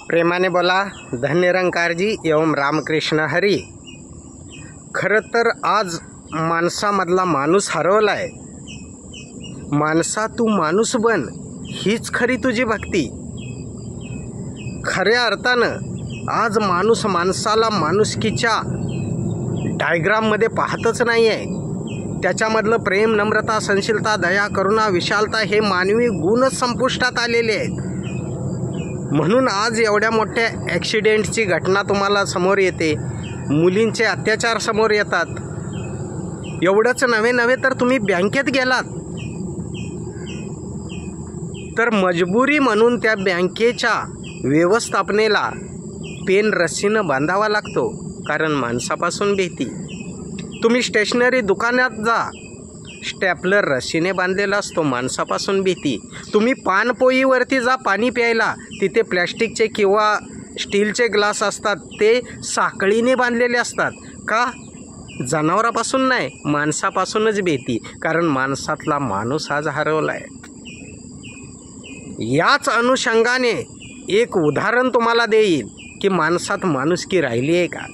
प्रेमाने बोला धन्यरंकारजी एवं रामकृष्ण हरी। खरं तर आज माणसामधला माणूस हरवलाय। माणसा तू माणूस बन, हीच खरी तुझी भक्ती। खऱ्या अर्थानं आज माणूस माणसाला माणुसकीच्या डायग्राममध्ये पाहतच नाही आहे। त्याच्यामधलं प्रेम, नम्रता, सहनशीलता, दया, करुणा, विशालता हे मानवी गुणच संपुष्टात आलेले आहेत। म्हणून आज एवढ्या मोठ्या ॲक्सिडेंटची घटना तुम्हाला समोर येते, मुलींचे अत्याचार समोर येतात। एवढंच नव्हे तर तुम्ही बँकेत गेलात तर मजबुरी म्हणून त्या बँकेच्या व्यवस्थापनेला पेन रस्सीनं बांधावा लागतो, कारण माणसापासून भीती। तुम्ही स्टेशनरी दुकानात जा, स्टॅपलर रस्सीने बांधलेला असतो, माणसापासून भीती। तुम्ही पानपोईवरती जा पाणी प्यायला, तिथे प्लॅस्टिकचे किंवा स्टीलचे ग्लास असतात, ते साखळीने बांधलेले असतात। का? जनावरापासून नाही, माणसापासूनच भीती, कारण माणसातला माणूस आज हरवला आहे। याच अनुषंगाने एक उदाहरण तुम्हाला देईल की माणसात माणुसकी राहिली आहे का।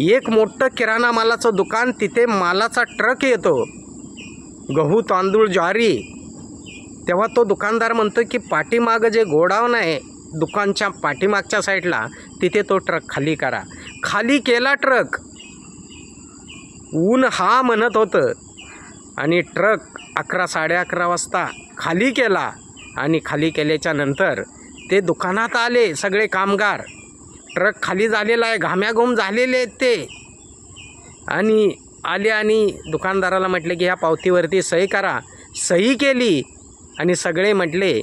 एक मोठं किराणा मालाचं दुकान, तिथे मालाचा ट्रक येतो, गहू, तांदूळ, ज्वारी। तेव्हा तो दुकानदार म्हणतो की पाठीमागं जे गोडाऊन आहे दुकानच्या पाठीमागच्या साईडला, तिथे तो ट्रक खाली करा। खाली केला ट्रक, ऊन हा म्हणत होतं, आणि ट्रक 11 साडे11 वाजता खाली केला। आणि खाली केल्याच्या नंतर ते दुकानात आले सगळे कामगार। ट्रक खाली झालेला आहे, घाम्याघूम झालेले आहेत ते, आणि आले आणि दुकानदाराला म्हटले की ह्या पावतीवरती सही करा। सही केली आणि सगळे म्हटले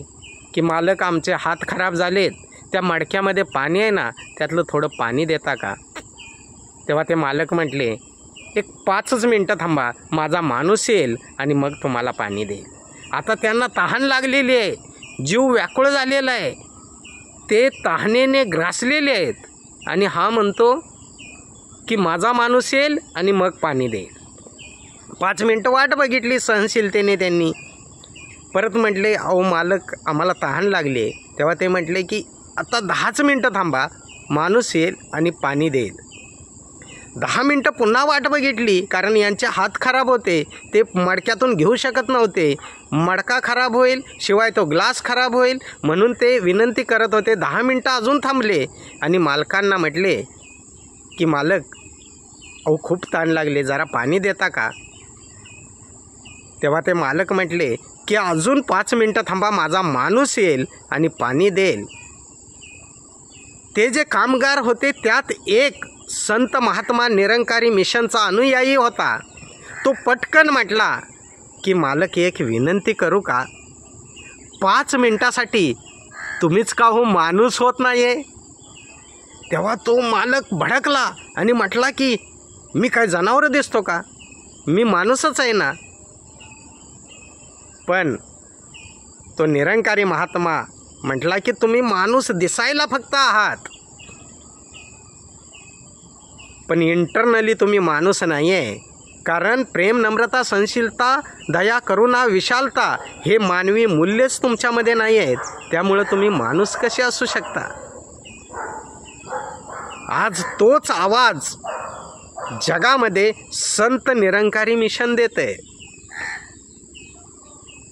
की मालक आमचे हात खराब झालेत, त्या मडक्यामध्ये पाणी आहे ना, त्यातलं थोडं पाणी देता का। तेव्हा ते मालक म्हटले एक 5 मिनटं थांबा, माझा माणूस येईल आणि मग तुम्हाला पाणी देईल। आता त्यांना तहान लागलेली आहे, जीव व्याकुळ झालेला आहे, ते तहानेने ग्रासलेले आहेत, आणि हा म्हणतो की माझा माणूस येईल आणि मग पाणी देईल। 5 मिनटं वाट बघितली सहनशीलतेने त्यांनी। परत म्हटले अहो मालक आम्हाला तहान लागली। तेव्हा ते म्हटले की आता 10च मिनटं थांबा, माणूस येईल आणि पाणी देईल। 10 मिनटं पुन्हा वाट बघितली, कारण यांचे हात खराब होते, ते मडक्यातून घेऊ शकत नव्हते। मडका खराब होईल, शिवाय तो ग्लास खराब होईल, म्हणून ते विनंती करत होते। 10 मिनटं अजून थांबले आणि मालकांना म्हटले की मालक अहो खूप तहान लागले, जरा पाणी देता का। तेव्हा ते मालक म्हटले की अजून 5 मिनटं थांबा, माझा माणूस येईल आणि पाणी देईल। ते जे कामगार होते त्यात एक संत महात्मा निरंकारी मिशनचा अनुयायी होता। तो पटकन म्हटला की मालक एक विनंती करू का, 5 मिनटासाठी तुम्हीच का हो माणूस होत नाही आहे। तेव्हा तो मालक भडकला आणि म्हटला की मी काय जनावर दिसतो का, मी माणूसच आहे ना। पण तो निरंकारी महात्मा म्हटला की तुम्ही माणूस दिसायला फक्त आहात, पण इंटरनली तुम्ही माणूस नाही आहे, कारण प्रेम, नम्रता, सहनशीलता, दया, करुणा, विशालता हे मानवी मूल्यच तुमच्यामध्ये नाही आहेत, त्यामुळे तुम्ही माणूस कसे असू शकता। आज तोच आवाज जगामध्ये संत निरंकारी मिशन देते,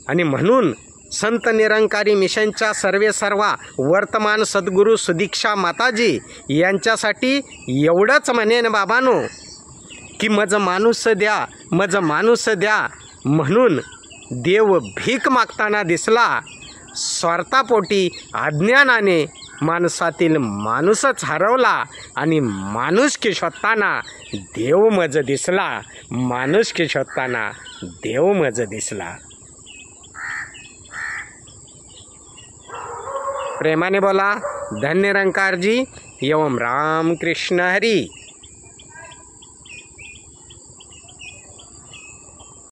आणि म्हणून संत निरंकारी मिशनच्या सर्वेसर्वा वर्तमान सद्गुरू सुदीक्षा माताजी यांच्यासाठी एवढंच म्हणेन बाबांनो की मज माणूस द्या, मज माणूस द्या, म्हणून देव भीक मागताना दिसला। स्वार्थापोटी अज्ञानाने माणसातील माणूसच हरवला, आणि माणुसकी शोधताना देव मज दिसला, माणुसकी शोधताना देव मज दिसला। प्रेमाने बोला धन्यरंकारजी एवं रामकृष्ण हरी।